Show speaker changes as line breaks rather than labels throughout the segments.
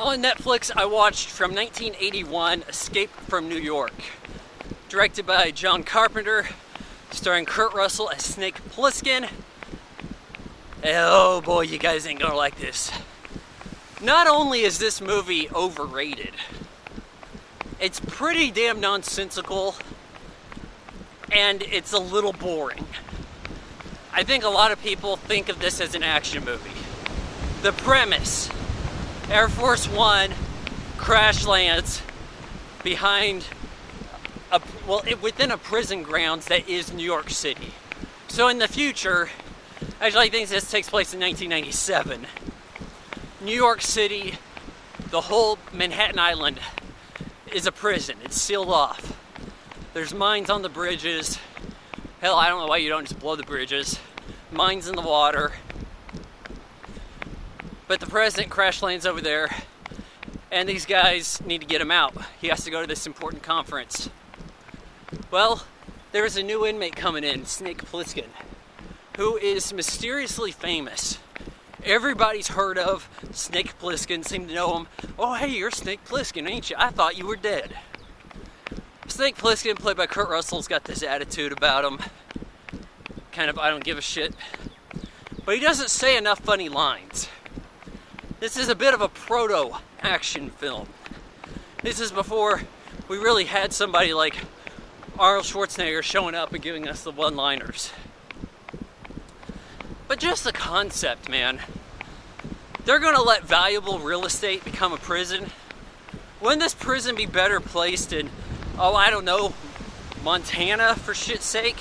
On Netflix, I watched from 1981, Escape from New York. Directed by John Carpenter, starring Kurt Russell as Snake Plissken. Oh boy, you guys ain't gonna like this. Not only is this movie overrated, it's pretty damn nonsensical, and it's a little boring. I think a lot of people think of this as an action movie. The premise: Air Force One crash lands behind within a prison grounds that is New York City. So in the future, actually I think this takes place in 1997. New York City, the whole Manhattan Island is a prison. It's sealed off. There's mines on the bridges. Hell, I don't know why you don't just blow the bridges. Mines in the water. But the president crash lands over there, and these guys need to get him out. He has to go to this important conference. Well, there's a new inmate coming in, Snake Plissken, who is mysteriously famous. Everybody's heard of Snake Plissken, seem to know him. Oh, hey, you're Snake Plissken, ain't you? I thought you were dead. Snake Plissken, played by Kurt Russell, has got this attitude about him. Kind of, I don't give a shit. But he doesn't say enough funny lines. This is a bit of a proto-action film. This is before we really had somebody like Arnold Schwarzenegger showing up and giving us the one-liners. But just the concept, man. They're gonna let valuable real estate become a prison. Wouldn't this prison be better placed in, oh, I don't know, Montana, for shit's sake?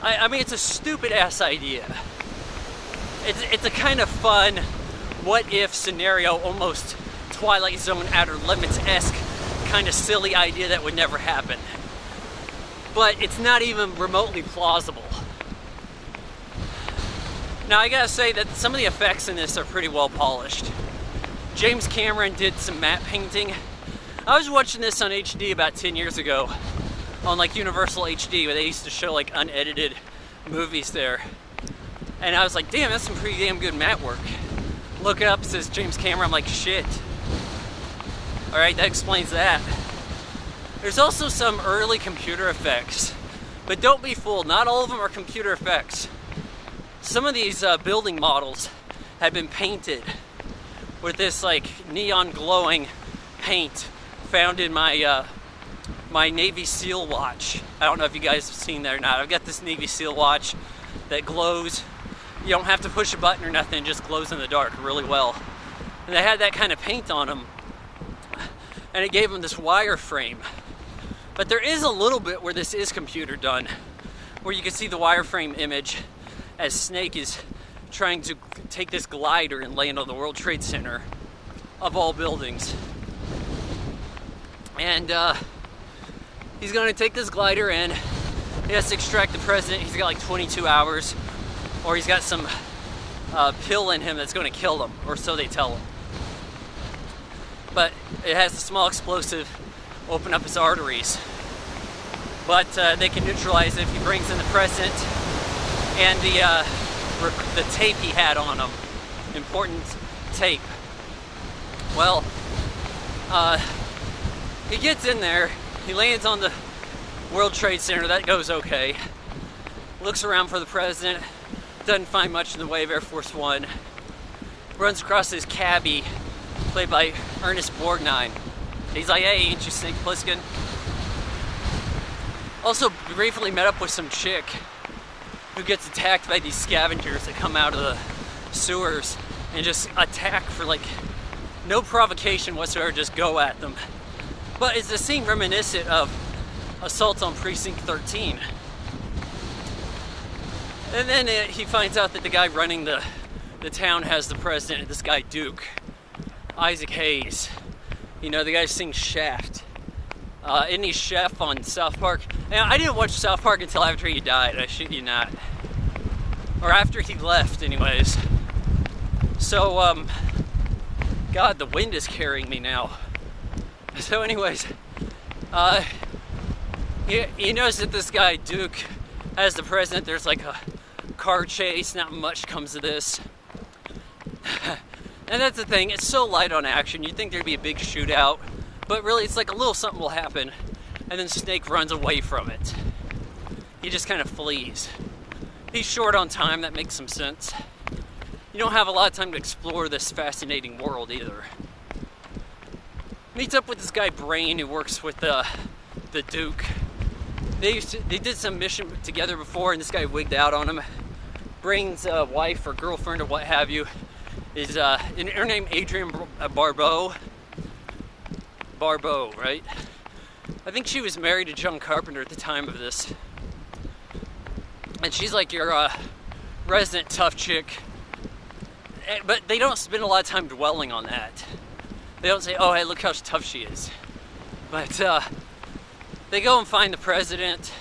I mean, it's a stupid-ass idea. It's a kind of fun what-if scenario, almost Twilight Zone, Outer Limits-esque kind of silly idea that would never happen. But it's not even remotely plausible. Now, I gotta say that some of the effects in this are pretty well polished. James Cameron did some matte painting. I was watching this on HD about 10 years ago, on like Universal HD, where they used to show like unedited movies there. And I was like, damn, that's some pretty damn good matte work. Look it up, it says James Cameron, I'm like, shit. Alright, that explains that. There's also some early computer effects, but don't be fooled, not all of them are computer effects. Some of these building models have been painted with this like neon glowing paint found in my my Navy SEAL watch. I don't know if you guys have seen that or not. I've got this Navy SEAL watch that glows. You don't have to push a button or nothing, it just glows in the dark really well. And they had that kind of paint on them, and it gave them this wireframe. But there is a little bit where this is computer done, where you can see the wireframe image as Snake is trying to take this glider and land on the World Trade Center, of all buildings. And he's gonna take this glider in. He has to extract the president. He's got like 22 hours. Or he's got some pill in him that's going to kill him, or so they tell him. But it has a small explosive, open up his arteries. But they can neutralize it if he brings in the president and the tape he had on him. Important tape. Well, he gets in there, he lands on the World Trade Center, that goes okay. Looks around for the president. Doesn't find much in the way of Air Force One. Runs across his cabbie, played by Ernest Borgnine. He's like, hey, ain't you Snake Plissken? Also briefly met up with some chick who gets attacked by these scavengers that come out of the sewers and just attack for like no provocation whatsoever, just go at them. But it's a scene reminiscent of Assault on Precinct 13. And then he finds out that the guy running the town has the president, this guy Duke, Isaac Hayes. You know, the guy sings Shaft. Isn't he Chef on South Park? And I didn't watch South Park until after he died, I shit you not. Or after he left, anyways. So, God, the wind is carrying me now. So anyways, you notice that this guy Duke, as the president, there's like a car chase, not much comes of this. And that's the thing, it's so light on action. You'd think there'd be a big shootout, but really it's like a little something will happen, and then Snake runs away from it. He just kind of flees. He's short on time, that makes some sense. You don't have a lot of time to explore this fascinating world either. Meets up with this guy Brain, who works with the Duke. They did some mission together before, and this guy wigged out on him. Brain's wife or girlfriend or what have you is her name Adrienne Barbeau. Barbeau, right? I think she was married to John Carpenter at the time of this. And she's like your resident tough chick. But they don't spend a lot of time dwelling on that. They don't say, oh, hey, look how tough she is. But they go and find the president,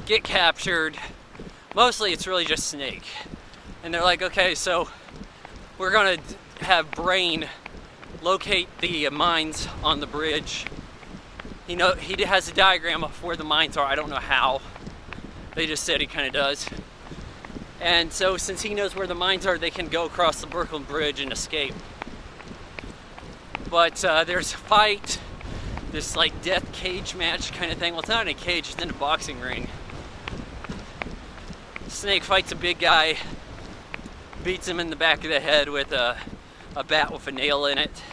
get captured. Mostly it's really just Snake. And they're like, okay, so we're gonna have Brain locate the mines on the bridge. He has a diagram of where the mines are. I don't know how. They just said he kind of does. And so since he knows where the mines are, they can go across the Brooklyn Bridge and escape. But there's a fight, this like death cage match kind of thing. Well, it's not in a cage, it's in a boxing ring. Snake fights a big guy, beats him in the back of the head with a bat with a nail in it.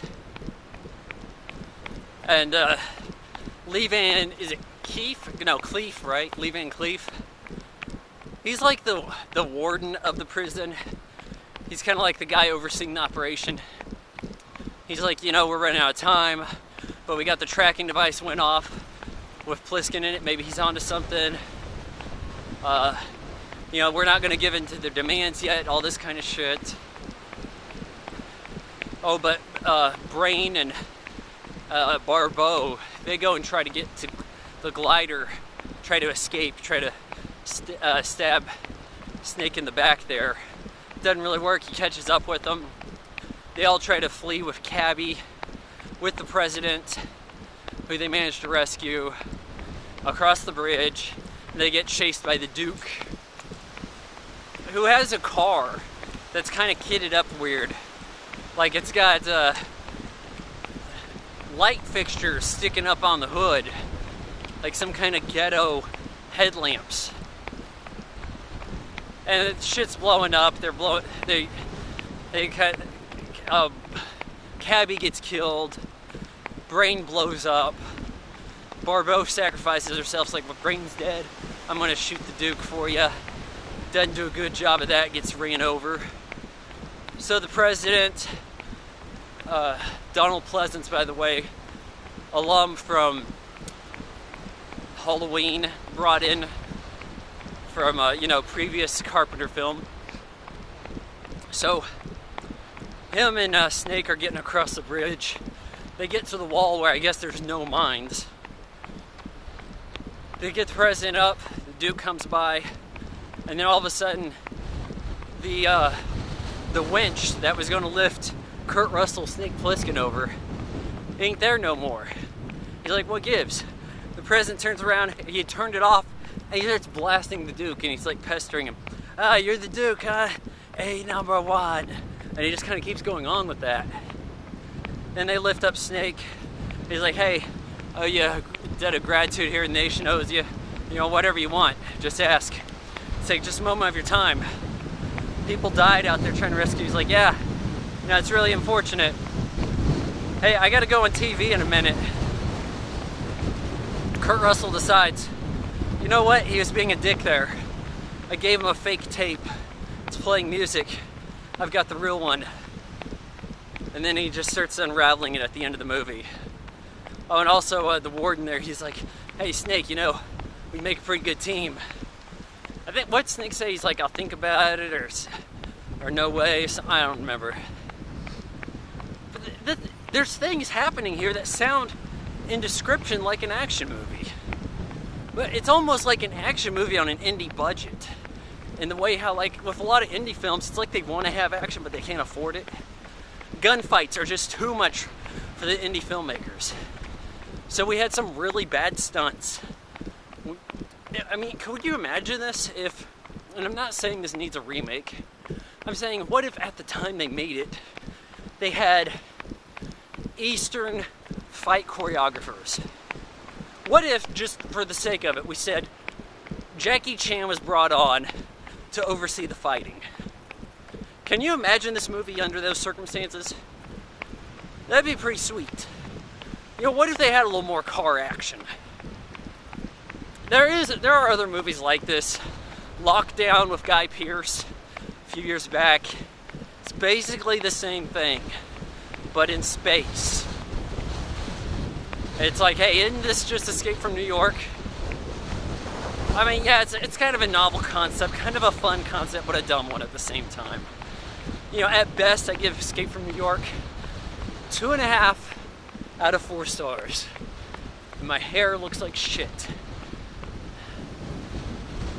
And Lee Van, is it Cleef? No, Cleef, right? Lee Van Cleef. He's like the warden of the prison. He's kind of like the guy overseeing the operation. He's like, we're running out of time, but we got the tracking device went off with Plissken in it. Maybe he's onto something. We're not going to give in to their demands yet, all this kind of shit. Oh, but Brain and Barbeau, they go and try to get to the glider, try to escape, try to stab Snake in the back there. Doesn't really work. He catches up with them. They all try to flee with Cabby, with the president, who they manage to rescue, across the bridge. They get chased by the Duke, who has a car that's kind of kitted up weird. Like it's got light fixtures sticking up on the hood, like some kind of ghetto headlamps. And the shit's blowing up. Cabby gets killed. Brain blows up. Barbeau sacrifices herself. Like, well, Brain's dead, I'm gonna shoot the Duke for you. Doesn't do a good job of that. Gets ran over. So the president, Donald Pleasence, by the way, alum from Halloween, brought in from previous Carpenter film. So him and Snake are getting across the bridge. They get to the wall where I guess there's no mines. They get the president up, the Duke comes by, and then all of a sudden the winch that was going to lift Kurt Russell, Snake Plissken over ain't there no more. He's like, what gives? The president turns around, he had turned it off, and he starts blasting the Duke, and he's like pestering him. You're the Duke, huh? Hey, number one. And he just kind of keeps going on with that. Then they lift up Snake. He's like, hey, you debt of gratitude here in the nation owes you. Whatever you want, just ask. Take just a moment of your time. People died out there trying to rescue. He's like, yeah, it's really unfortunate. Hey, I gotta go on TV in a minute. Kurt Russell decides, you know what? He was being a dick there. I gave him a fake tape. It's playing music. I've got the real one. And then he just starts unraveling it at the end of the movie. Oh, and also the warden there, he's like, hey, Snake, we make a pretty good team. I think, what Snake say? He's like, I'll think about it, or no way, I don't remember. But there's things happening here that sound in description like an action movie. But it's almost like an action movie on an indie budget. In the way how, like, with a lot of indie films, it's like they want to have action, but they can't afford it. Gunfights are just too much for the indie filmmakers. So we had some really bad stunts. I mean, could you imagine this if, and I'm not saying this needs a remake, I'm saying what if at the time they made it, they had Eastern fight choreographers. What if, just for the sake of it, we said Jackie Chan was brought on to oversee the fighting? Can you imagine this movie under those circumstances? That'd be pretty sweet. You know, what if they had a little more car action? There are other movies like this. Lockdown with Guy Pearce a few years back. It's basically the same thing, but in space. It's like, hey, isn't this just Escape from New York? I mean, yeah, it's kind of a novel concept, kind of a fun concept, but a dumb one at the same time. You know, at best, I give Escape from New York 2.5 out of 4 stars. And my hair looks like shit.